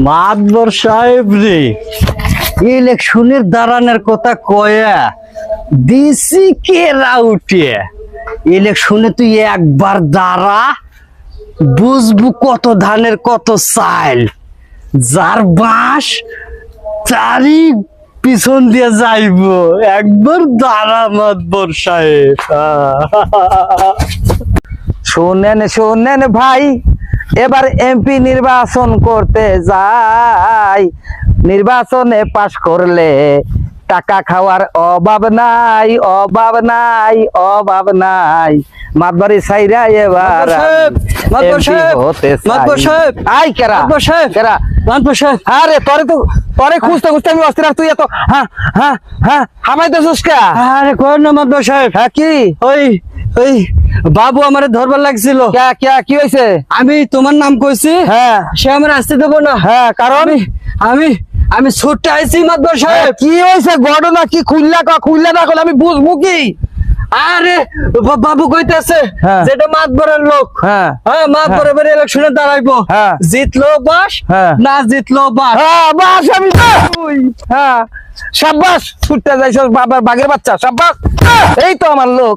মাতবর সাহেব রে, ইলেকশনের দাঁড়ানোর কথা কয়া দিছি কেরা উঠে। ইলেকশনে তুই একবার দাঁড়া, বুঝবু কত ধানের কত চাল। যার বাঁশ তারই পিছন দিয়ে যাইব। একবার দাঁড়া মাতবর সাহেব। শোনেন শোনেন ভাই, এবার এমপি নির্বাচন করতে যাই। নির্বাচনে পাশ করলে টাকা খাওয়ার অভাব নাই, অভাব নাই, অভাব নাই। মাতবাড়ি সাইরা এবার আই কেরা কেরা আরে তোরে খুঁজতে খুঁজতে আমি অস্থির। তুই এত হ্যাঁ হ্যাঁ হ্যাঁ হামাইতেছিস কে? আরে কই না মাতবর সাহেব। হ্যাঁ কি ওই ওই বাবু আমারে ধরবার লাগছিল। কি হয়েছে? আমি তোমার নাম কইছি, হ্যাঁ সে আমার আসতে দেবো না। হ্যাঁ কারণ আমি আমি ছুটতে আইছি মাতবর সাহেব। কি হয়েছে ঘটনা কি? খুললা না করলে আমি বুঝবো কি? আরে বাবু কইতেছে হ্যাঁ। যেটা মাতবরের লোক, হ্যাঁ হ্যাঁ মাতবর এবারে ইলেকশনে দাঁড়াইবো। হ্যাঁ। জিতলো বাস, হ্যাঁ। না জিতলো বাস। হ্যাঁ বাস আমি হ্যাঁ সাব্বাস ছুটতে যাইছ বাবার বাঘের বাচ্চা সাব্বাস। এই তো আমার লোক।